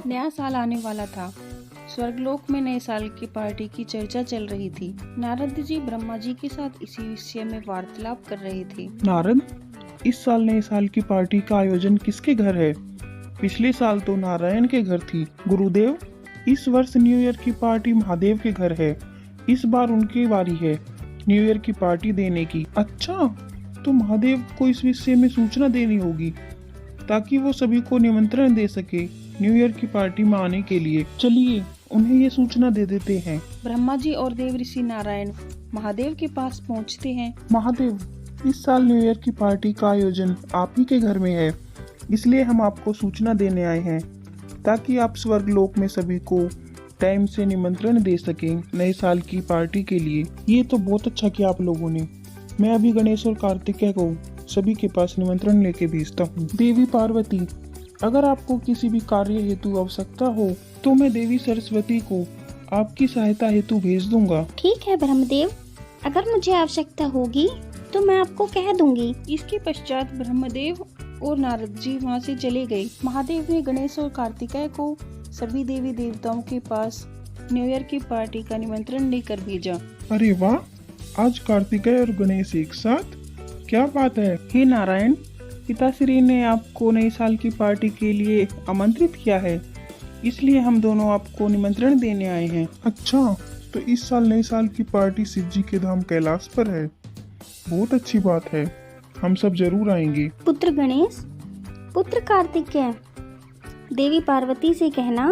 नया साल आने वाला था। स्वर्गलोक में नए साल की पार्टी की चर्चा चल रही थी। नारद जी ब्रह्मा जी के साथ इसी विषय में वार्तालाप कर रहे थे। नारद, इस साल नए साल की पार्टी का आयोजन किसके घर है? पिछले साल तो नारायण के घर थी। गुरुदेव, इस वर्ष न्यू ईयर की पार्टी महादेव के घर है। इस बार उनकी बारी है न्यू ईयर की पार्टी देने की। अच्छा, तो महादेव को इस विषय में सूचना देनी होगी ताकि वो सभी को निमंत्रण दे सके न्यू ईयर की पार्टी में आने के लिए। चलिए उन्हें ये सूचना दे देते हैं। ब्रह्मा जी और देव ऋषि नारायण महादेव के पास पहुंचते हैं। महादेव, इस साल न्यू ईयर की पार्टी का आयोजन आप ही के घर में है, इसलिए हम आपको सूचना देने आए हैं ताकि आप स्वर्गलोक में सभी को टाइम से निमंत्रण दे सकें नए साल की पार्टी के लिए। ये तो बहुत अच्छा किया आप लोगों ने। मैं अभी गणेश और कार्तिकेय को सभी के पास निमंत्रण लेके भेजता हूँ। देवी पार्वती, अगर आपको किसी भी कार्य हेतु आवश्यकता हो तो मैं देवी सरस्वती को आपकी सहायता हेतु भेज दूंगा। ठीक है ब्रह्मदेव, अगर मुझे आवश्यकता होगी तो मैं आपको कह दूंगी। इसके पश्चात ब्रह्मदेव और नारद जी वहाँ से चले गए। महादेव ने गणेश और कार्तिकेय को सभी देवी देवताओं के पास न्यू ईयर की पार्टी का निमंत्रण लेकर भेजा। अरे वाह, आज कार्तिकेय और गणेश एक साथ, क्या बात है। हे नारायण, पिताश्री ने आपको नए साल की पार्टी के लिए आमंत्रित किया है, इसलिए हम दोनों आपको निमंत्रण देने आए हैं। अच्छा, तो इस साल नए साल की पार्टी शिव जी के धाम कैलाश पर है। बहुत अच्छी बात है, हम सब जरूर आएंगे। पुत्र गणेश, पुत्र कार्तिकेय, देवी पार्वती से कहना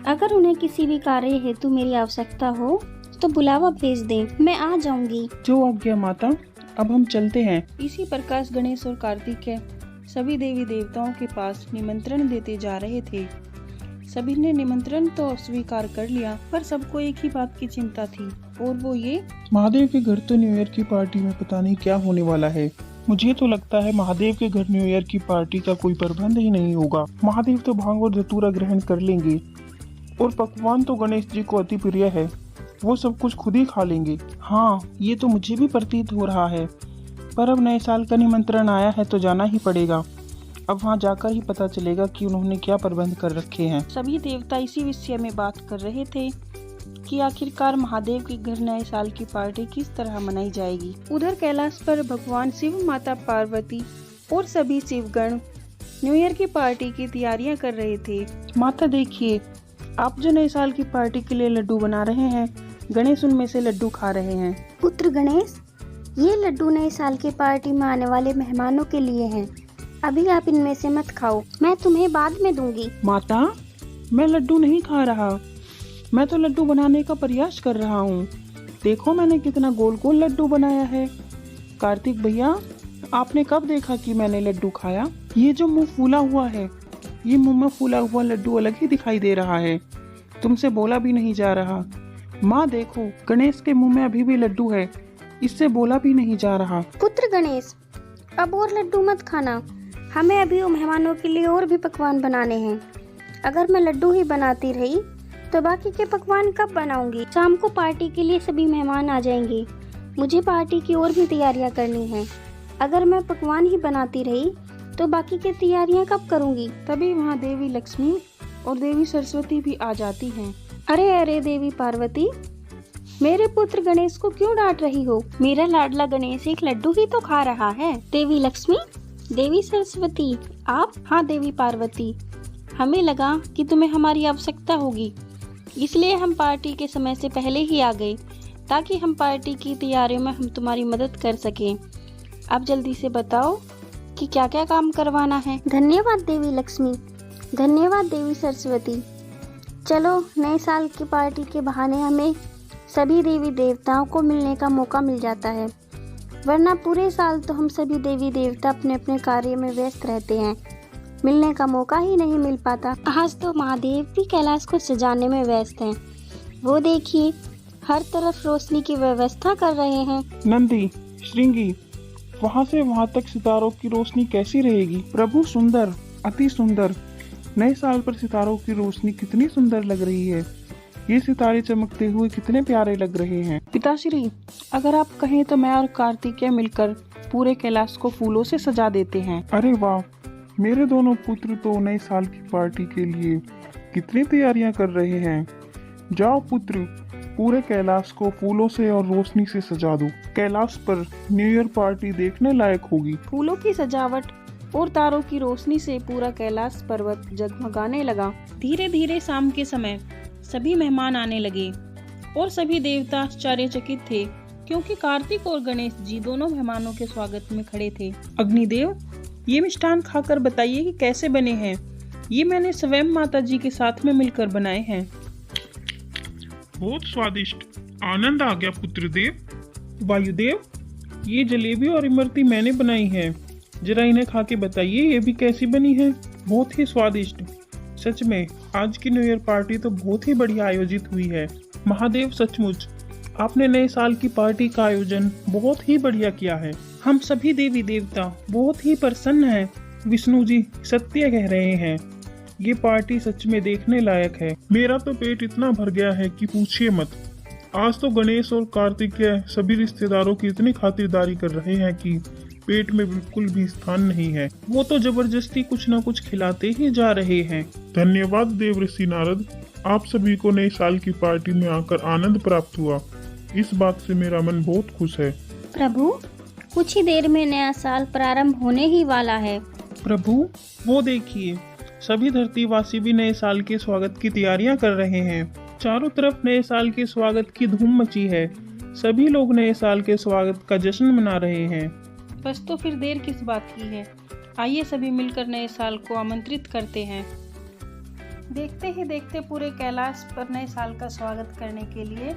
अगर उन्हें किसी भी कार्य हेतु मेरी आवश्यकता हो तो बुलावा भेज दें, मैं आ जाऊंगी। जो आज्ञा माता, अब हम चलते हैं। इसी प्रकार गणेश और कार्तिकेय सभी देवी देवताओं के पास निमंत्रण देते जा रहे थे। सभी ने निमंत्रण तो स्वीकार कर लिया, पर सबको एक ही बात की चिंता थी, और वो ये, महादेव के घर तो न्यू ईयर की पार्टी में पता नहीं क्या होने वाला है। मुझे तो लगता है महादेव के घर न्यू ईयर की पार्टी का कोई प्रबंध ही नहीं होगा। महादेव तो भांग और धतूरा ग्रहण कर लेंगे, और पकवान तो गणेश जी को अति प्रिय है, वो सब कुछ खुद ही खा लेंगे। हाँ, ये तो मुझे भी प्रतीत हो रहा है, पर अब नए साल का निमंत्रण आया है तो जाना ही पड़ेगा। अब वहाँ जाकर ही पता चलेगा कि उन्होंने क्या प्रबंध कर रखे हैं। सभी देवता इसी विषय में बात कर रहे थे कि आखिरकार महादेव के घर नए साल की पार्टी किस तरह मनाई जाएगी। उधर कैलाश पर भगवान शिव, माता पार्वती और सभी शिवगण न्यू ईयर की पार्टी की तैयारियां कर रहे थे। माता देखिए, आप जो नए साल की पार्टी के लिए लड्डू बना रहे हैं, गणेश उनमें से लड्डू खा रहे हैं। पुत्र गणेश, ये लड्डू नए साल की पार्टी में आने वाले मेहमानों के लिए हैं। अभी आप इनमें से मत खाओ, मैं तुम्हें बाद में दूंगी। माता, मैं लड्डू नहीं खा रहा, मैं तो लड्डू बनाने का प्रयास कर रहा हूँ। देखो मैंने कितना गोल गोल लड्डू बनाया है। कार्तिक भैया, आपने कब देखा कि मैंने लड्डू खाया? ये जो मुंह फूला हुआ है, ये मुंह में फूला हुआ लड्डू अलग ही दिखाई दे रहा है, तुमसे बोला भी नहीं जा रहा। माँ देखो, गणेश के मुंह में अभी भी लड्डू है, इससे बोला भी नहीं जा रहा। पुत्र गणेश, अब और लड्डू मत खाना, हमें अभी मेहमानों के लिए और भी पकवान बनाने हैं। अगर मैं लड्डू ही बनाती रही तो बाकी के पकवान कब बनाऊंगी? शाम को पार्टी के लिए सभी मेहमान आ जाएंगे, मुझे पार्टी की और भी तैयारियां करनी है। अगर मैं पकवान ही बनाती रही तो बाकी की तैयारियां कब करूंगी? तभी वहाँ देवी लक्ष्मी और देवी सरस्वती भी आ जाती हैं। अरे अरे देवी पार्वती, मेरे पुत्र गणेश को क्यों डांट रही हो? मेरा लाडला गणेश एक लड्डू ही तो खा रहा है। देवी लक्ष्मी, देवी सरस्वती, आप? हाँ देवी पार्वती, हमें लगा कि तुम्हें हमारी आवश्यकता होगी, इसलिए हम पार्टी के समय से पहले ही आ गए ताकि हम पार्टी की तैयारियों में हम तुम्हारी मदद कर सकें। अब जल्दी से बताओ कि क्या क्या काम करवाना है। धन्यवाद देवी लक्ष्मी, धन्यवाद देवी सरस्वती। चलो, नए साल की पार्टी के बहाने हमें सभी देवी देवताओं को मिलने का मौका मिल जाता है, वरना पूरे साल तो हम सभी देवी देवता अपने अपने कार्य में व्यस्त रहते हैं, मिलने का मौका ही नहीं मिल पाता। आज तो महादेव भी कैलाश को सजाने में व्यस्त हैं। वो देखिए, हर तरफ रोशनी की व्यवस्था कर रहे हैं। नंदी, श्रृंगी, वहाँ से वहाँ तक सितारों की रोशनी कैसी रहेगी? प्रभु सुंदर, अति सुंदर। नए साल पर सितारों की रोशनी कितनी सुंदर लग रही है। ये सितारे चमकते हुए कितने प्यारे लग रहे हैं। पिताश्री, अगर आप कहें तो मैं और कार्तिकेय मिलकर पूरे कैलाश को फूलों से सजा देते हैं। अरे वाह, मेरे दोनों पुत्र तो नए साल की पार्टी के लिए कितनी तैयारियां कर रहे हैं। जाओ पुत्र, पूरे कैलाश को फूलों से और रोशनी से सजा दो। कैलाश पर न्यू ईयर पार्टी देखने लायक होगी। फूलों की सजावट और तारों की रोशनी से पूरा कैलाश पर्वत जगमगाने लगा। धीरे धीरे शाम के समय सभी मेहमान आने लगे और सभी देवता आश्चर्यचकित थे, क्योंकि कार्तिक और गणेश जी दोनों मेहमानों के स्वागत में खड़े थे। अग्निदेव, ये मिष्ठान खाकर बताइए कि कैसे बने हैं। ये मैंने स्वयं माता जी के साथ में मिलकर बनाए हैं। बहुत स्वादिष्ट, आनंद आ गया पुत्रदेव। वायुदेव, ये जलेबी और इमरती मैंने बनाई है, जरा इन्हें खा के बताइए ये भी कैसी बनी है। बहुत ही स्वादिष्ट। सच में आज की न्यू ईयर पार्टी तो बहुत ही बढ़िया आयोजित हुई है। महादेव, सचमुच आपने नए साल की पार्टी का आयोजन बहुत ही बढ़िया किया है। हम सभी देवी देवता बहुत ही प्रसन्न हैं। विष्णु जी सत्य कह रहे हैं, ये पार्टी सच में देखने लायक है। मेरा तो पेट इतना भर गया है कि पूछिए मत। आज तो गणेश और कार्तिक के सभी रिश्तेदारों की इतनी खातिरदारी कर रहे हैं कि पेट में बिल्कुल भी स्थान नहीं है। वो तो जबरदस्ती कुछ न कुछ खिलाते ही जा रहे हैं। धन्यवाद देव ऋषि नारद, आप सभी को नए साल की पार्टी में आकर आनंद प्राप्त हुआ। इस बात से मेरा मन बहुत खुश है। प्रभु, कुछ ही देर में नया साल प्रारंभ होने ही वाला है। प्रभु, वो देखिए, सभी धरतीवासी भी नए साल के स्वागत की तैयारियां कर रहे हैं। चारों तरफ नए साल के स्वागत की धूम मची है। सभी लोग नए साल के स्वागत का जश्न मना रहे हैं। बस तो फिर देर किस बात की है। आइए सभी मिलकर नए साल को आमंत्रित करते हैं। देखते ही देखते पूरे कैलाश पर नए साल का स्वागत करने के लिए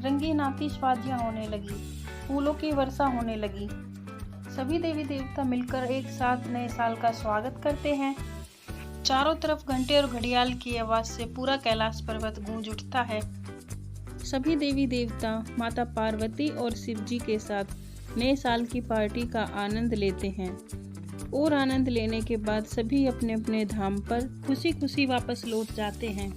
रंगीन आतिशबाजियां होने लगी, फूलों की वर्षा होने लगी। सभी देवी देवता मिलकर एक साथ नए साल का स्वागत करते हैं। चारों तरफ घंटे और घड़ियाल की आवाज से पूरा कैलाश पर्वत गूंज उठता है। सभी देवी देवता माता पार्वती और शिव जी के साथ नए साल की पार्टी का आनंद लेते हैं और आनंद लेने के बाद सभी अपने अपने धाम पर खुशी खुशी वापस लौट जाते हैं।